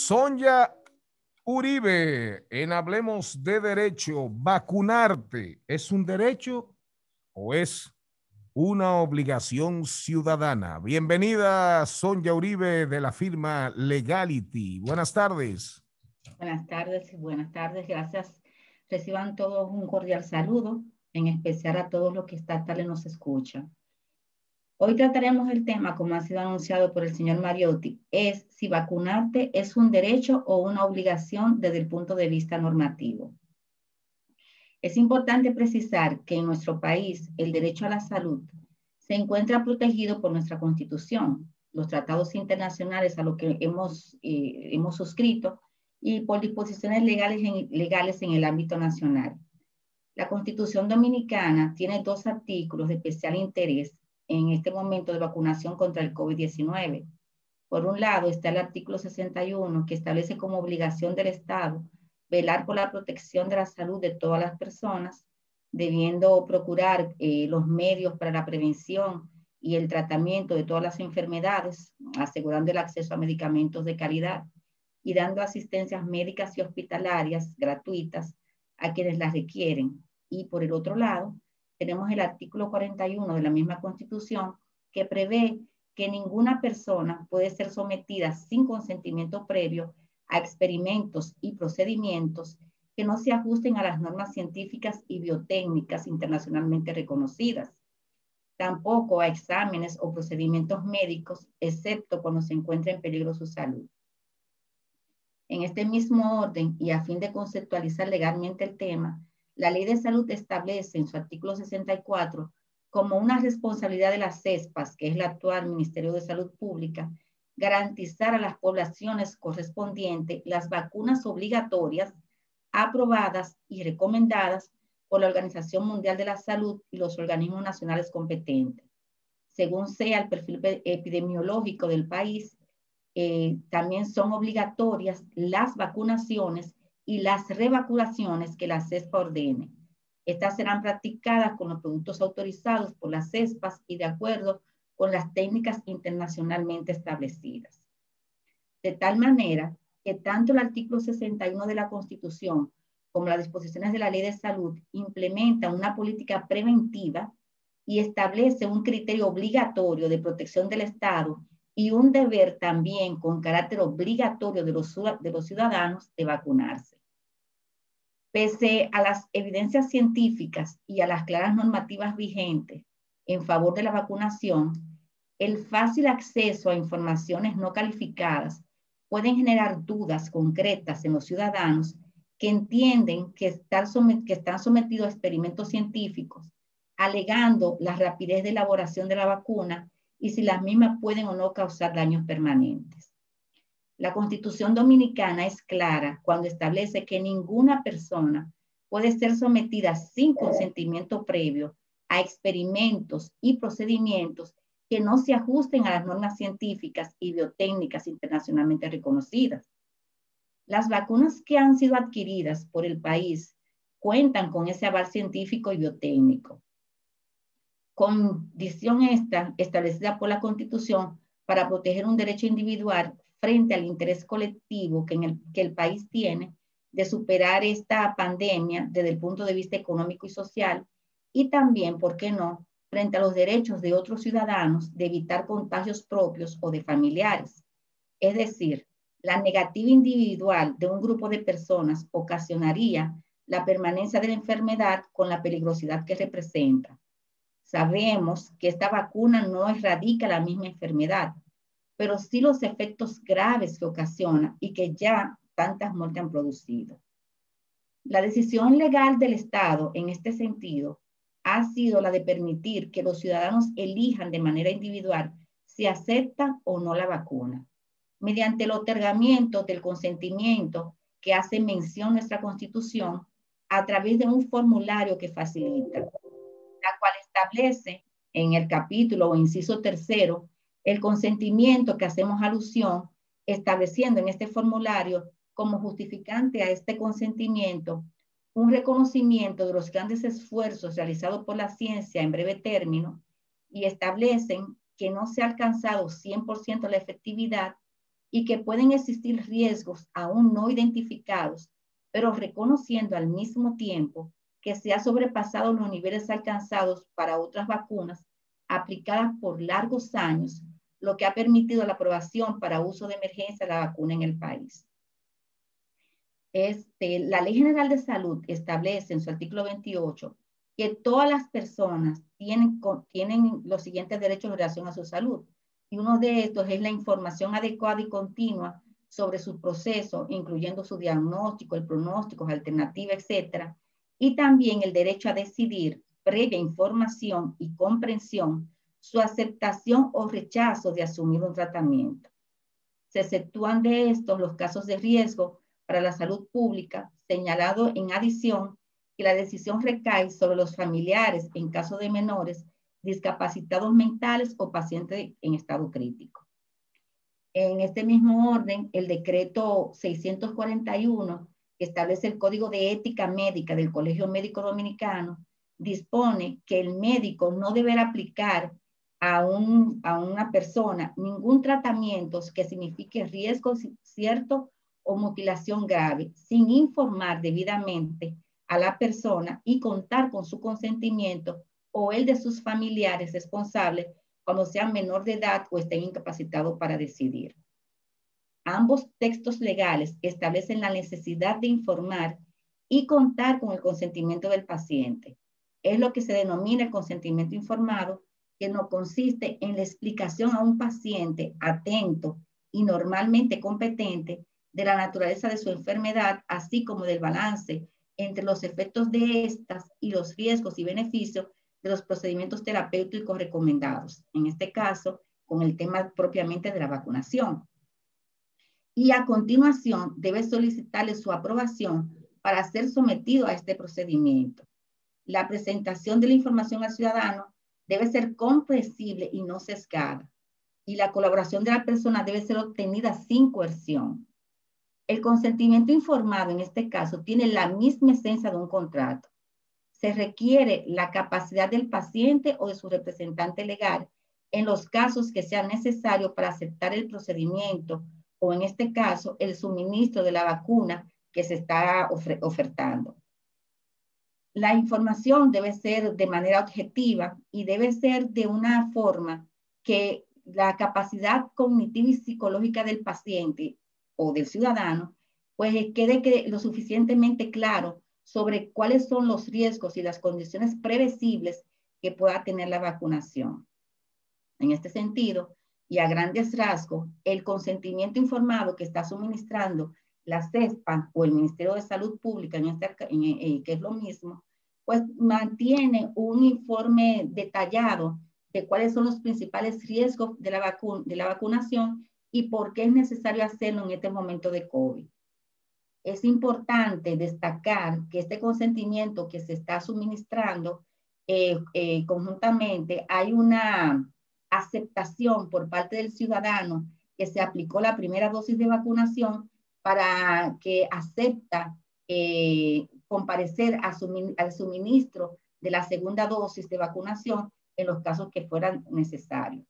Sonia Uribe, en Hablemos de Derecho, ¿vacunarte es un derecho o es una obligación ciudadana? Bienvenida, Sonia Uribe, de la firma Legality. Buenas tardes. Buenas tardes y buenas tardes. Gracias. Reciban todos un cordial saludo, en especial a todos los que esta tarde nos escuchan. Hoy trataremos el tema, como ha sido anunciado por el señor Mariotti, es si vacunarte es un derecho o una obligación desde el punto de vista normativo. Es importante precisar que en nuestro país el derecho a la salud se encuentra protegido por nuestra Constitución, los tratados internacionales a los que hemos suscrito y por disposiciones legales en el ámbito nacional. La Constitución Dominicana tiene dos artículos de especial interés en este momento de vacunación contra el COVID-19. Por un lado está el artículo 61, que establece como obligación del Estado velar por la protección de la salud de todas las personas, debiendo procurar los medios para la prevención y el tratamiento de todas las enfermedades, asegurando el acceso a medicamentos de calidad y dando asistencias médicas y hospitalarias gratuitas a quienes las requieren. Y por el otro lado, tenemos el artículo 41 de la misma Constitución que prevé que ninguna persona puede ser sometida sin consentimiento previo a experimentos y procedimientos que no se ajusten a las normas científicas y biotécnicas internacionalmente reconocidas, tampoco a exámenes o procedimientos médicos, excepto cuando se encuentre en peligro su salud. En este mismo orden y a fin de conceptualizar legalmente el tema, la Ley de Salud establece en su artículo 64 como una responsabilidad de las CESPAS, que es el actual Ministerio de Salud Pública, garantizar a las poblaciones correspondientes las vacunas obligatorias aprobadas y recomendadas por la Organización Mundial de la Salud y los organismos nacionales competentes. Según sea el perfil epidemiológico del país, también son obligatorias las vacunaciones y las revacunaciones que la CESPA ordene. Estas serán practicadas con los productos autorizados por las CESPAS y de acuerdo con las técnicas internacionalmente establecidas. De tal manera que tanto el artículo 61 de la Constitución como las disposiciones de la Ley de Salud implementan una política preventiva y establece un criterio obligatorio de protección del Estado y un deber también con carácter obligatorio de los ciudadanos de vacunarse. Pese a las evidencias científicas y a las claras normativas vigentes en favor de la vacunación, el fácil acceso a informaciones no calificadas pueden generar dudas concretas en los ciudadanos que entienden que están sometidos a experimentos científicos, alegando la rapidez de elaboración de la vacuna y si las mismas pueden o no causar daños permanentes. La Constitución Dominicana es clara cuando establece que ninguna persona puede ser sometida sin consentimiento previo a experimentos y procedimientos que no se ajusten a las normas científicas y biotécnicas internacionalmente reconocidas. Las vacunas que han sido adquiridas por el país cuentan con ese aval científico y biotécnico. Condición esta establecida por la Constitución para proteger un derecho individual frente al interés colectivo que el país tiene de superar esta pandemia desde el punto de vista económico y social y también, ¿por qué no?, frente a los derechos de otros ciudadanos de evitar contagios propios o de familiares. Es decir, la negativa individual de un grupo de personas ocasionaría la permanencia de la enfermedad con la peligrosidad que representa. Sabemos que esta vacuna no erradica la misma enfermedad, pero sí los efectos graves que ocasiona y que ya tantas muertes han producido. La decisión legal del Estado en este sentido ha sido la de permitir que los ciudadanos elijan de manera individual si aceptan o no la vacuna, mediante el otorgamiento del consentimiento que hace mención nuestra Constitución a través de un formulario que facilita, la cual establece en el capítulo o inciso tercero el consentimiento que hacemos alusión, estableciendo en este formulario como justificante a este consentimiento un reconocimiento de los grandes esfuerzos realizados por la ciencia en breve término y establecen que no se ha alcanzado 100% la efectividad y que pueden existir riesgos aún no identificados, pero reconociendo al mismo tiempo que se ha sobrepasado los niveles alcanzados para otras vacunas aplicadas por largos años, lo que ha permitido la aprobación para uso de emergencia de la vacuna en el país. La Ley General de Salud establece en su artículo 28 que todas las personas tienen los siguientes derechos en relación a su salud. Y uno de estos es la información adecuada y continua sobre su proceso, incluyendo su diagnóstico, el pronóstico, alternativa, etcétera. Y también el derecho a decidir, previa información y comprensión, su aceptación o rechazo de asumir un tratamiento. Se exceptúan de estos los casos de riesgo para la salud pública, señalado en adición que la decisión recae sobre los familiares en caso de menores, discapacitados mentales o pacientes en estado crítico. En este mismo orden, el decreto 641, que establece el Código de Ética Médica del Colegio Médico Dominicano, dispone que el médico no deberá aplicar a una persona ningún tratamiento que signifique riesgo cierto o mutilación grave, sin informar debidamente a la persona y contar con su consentimiento o el de sus familiares responsables cuando sean menor de edad o estén incapacitados para decidir. Ambos textos legales establecen la necesidad de informar y contar con el consentimiento del paciente. Es lo que se denomina el consentimiento informado, que no consiste en la explicación a un paciente atento y normalmente competente de la naturaleza de su enfermedad, así como del balance entre los efectos de estas y los riesgos y beneficios de los procedimientos terapéuticos recomendados, en este caso, con el tema propiamente de la vacunación. Y a continuación debe solicitarle su aprobación para ser sometido a este procedimiento. La presentación de la información al ciudadano debe ser comprensible y no sesgada, y la colaboración de la persona debe ser obtenida sin coerción. El consentimiento informado en este caso tiene la misma esencia de un contrato. Se requiere la capacidad del paciente o de su representante legal en los casos que sean necesarios para aceptar el procedimiento o en este caso el suministro de la vacuna que se está ofertando. La información debe ser de manera objetiva y debe ser de una forma que la capacidad cognitiva y psicológica del paciente o del ciudadano pues quede lo suficientemente claro sobre cuáles son los riesgos y las condiciones previsibles que pueda tener la vacunación. En este sentido, y a grandes rasgos, el consentimiento informado que está suministrando la CESPA o el Ministerio de Salud Pública, que es lo mismo, pues mantiene un informe detallado de cuáles son los principales riesgos de la vacunación y por qué es necesario hacerlo en este momento de COVID. Es importante destacar que este consentimiento que se está suministrando conjuntamente, hay una aceptación por parte del ciudadano que se aplicó la primera dosis de vacunación para que acepta comparecer al suministro de la segunda dosis de vacunación en los casos que fueran necesarios.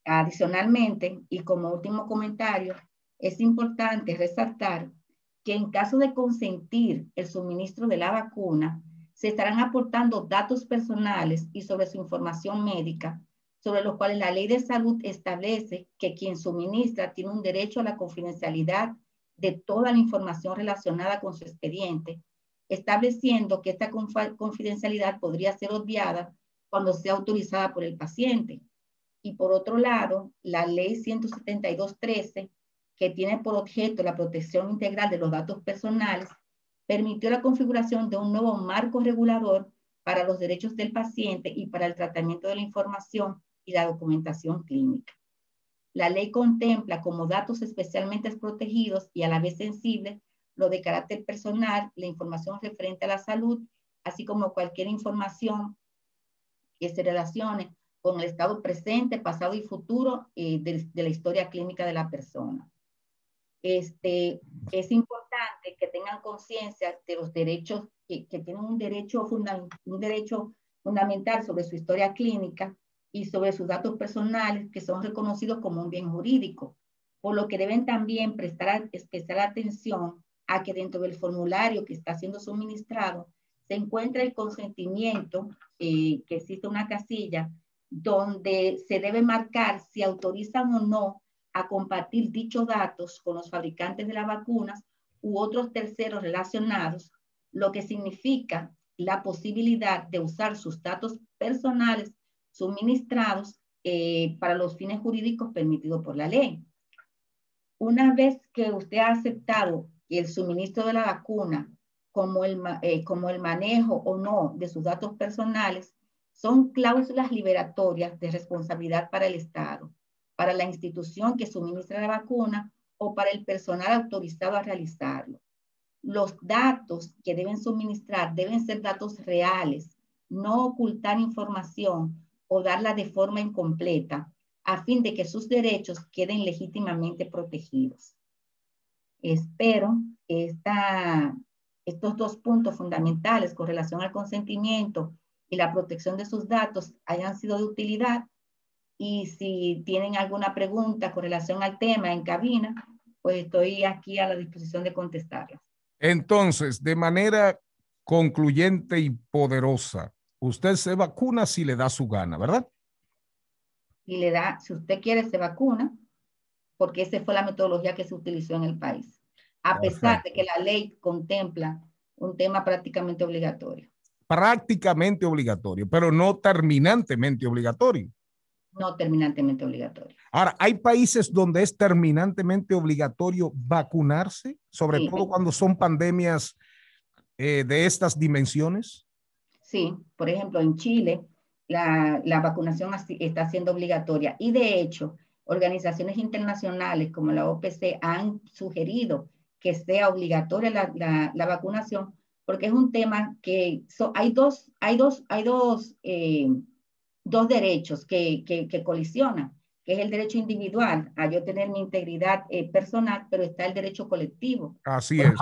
Adicionalmente, y como último comentario, es importante resaltar que en caso de consentir el suministro de la vacuna, se estarán aportando datos personales y sobre su información médica, sobre los cuales la Ley de Salud establece que quien suministra tiene un derecho a la confidencialidad de toda la información relacionada con su expediente, estableciendo que esta confidencialidad podría ser obviada cuando sea autorizada por el paciente. Y por otro lado, la Ley 172.13, que tiene por objeto la protección integral de los datos personales, permitió la configuración de un nuevo marco regulador para los derechos del paciente y para el tratamiento de la información y la documentación clínica. La ley contempla como datos especialmente protegidos y a la vez sensibles lo de carácter personal, la información referente a la salud, así como cualquier información que se relacione con el estado presente, pasado y futuro de la historia clínica de la persona. Es importante que tengan conciencia de los derechos, que tienen un derecho fundamental sobre su historia clínica y sobre sus datos personales que son reconocidos como un bien jurídico. por lo que deben también prestar especial atención a que dentro del formulario que está siendo suministrado se encuentra el consentimiento, que existe una casilla donde se debe marcar si autorizan o no a compartir dichos datos con los fabricantes de las vacunas u otros terceros relacionados, lo que significa la posibilidad de usar sus datos personales suministrados para los fines jurídicos permitidos por la ley. Una vez que usted ha aceptado el suministro de la vacuna como el manejo o no de sus datos personales, son cláusulas liberatorias de responsabilidad para el Estado, para la institución que suministra la vacuna o para el personal autorizado a realizarlo. Los datos que deben suministrar deben ser datos reales, no ocultar información o darla de forma incompleta, a fin de que sus derechos queden legítimamente protegidos. Espero que estos dos puntos fundamentales con relación al consentimiento y la protección de sus datos hayan sido de utilidad, y si tienen alguna pregunta con relación al tema en cabina, pues estoy aquí a la disposición de contestarlas. Entonces, de manera concluyente y poderosa, usted se vacuna si le da su gana, ¿verdad? Si usted quiere, se vacuna, porque esa fue la metodología que se utilizó en el país, a pesar de que la ley contempla un tema prácticamente obligatorio. Prácticamente obligatorio, pero no terminantemente obligatorio. No terminantemente obligatorio. Ahora, ¿hay países donde es terminantemente obligatorio vacunarse, sobre todo cuando son pandemias de estas dimensiones? Sí, por ejemplo, en Chile la vacunación está siendo obligatoria, y de hecho organizaciones internacionales como la OPC han sugerido que sea obligatoria la vacunación, porque es un tema que hay dos derechos que colisionan, que es el derecho individual a yo tener mi integridad personal, pero está el derecho colectivo. Así es.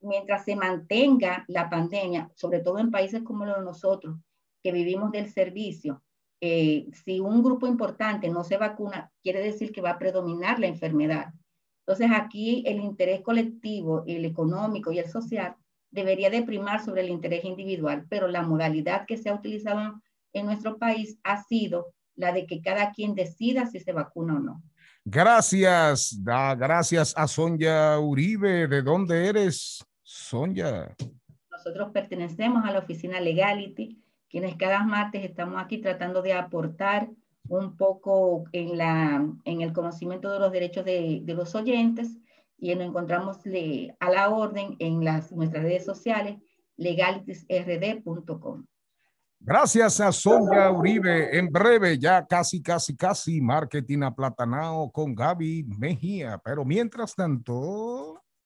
Mientras se mantenga la pandemia, sobre todo en países como los de nosotros, que vivimos del servicio, si un grupo importante no se vacuna, quiere decir que va a predominar la enfermedad. Entonces aquí el interés colectivo, el económico y el social debería de primar sobre el interés individual, pero la modalidad que se ha utilizado en nuestro país ha sido la de que cada quien decida si se vacuna o no. Gracias, gracias a Sonia Uribe. ¿De dónde eres, Sonia? Nosotros pertenecemos a la oficina Legality, quienes cada martes estamos aquí tratando de aportar un poco en el conocimiento de los derechos de los oyentes, y nos encontramos a la orden en nuestras redes sociales, legalitysrd.com. Gracias a Sonia Uribe. En breve, ya casi, Marketing Aplatanado con Gaby Mejía. Pero mientras tanto...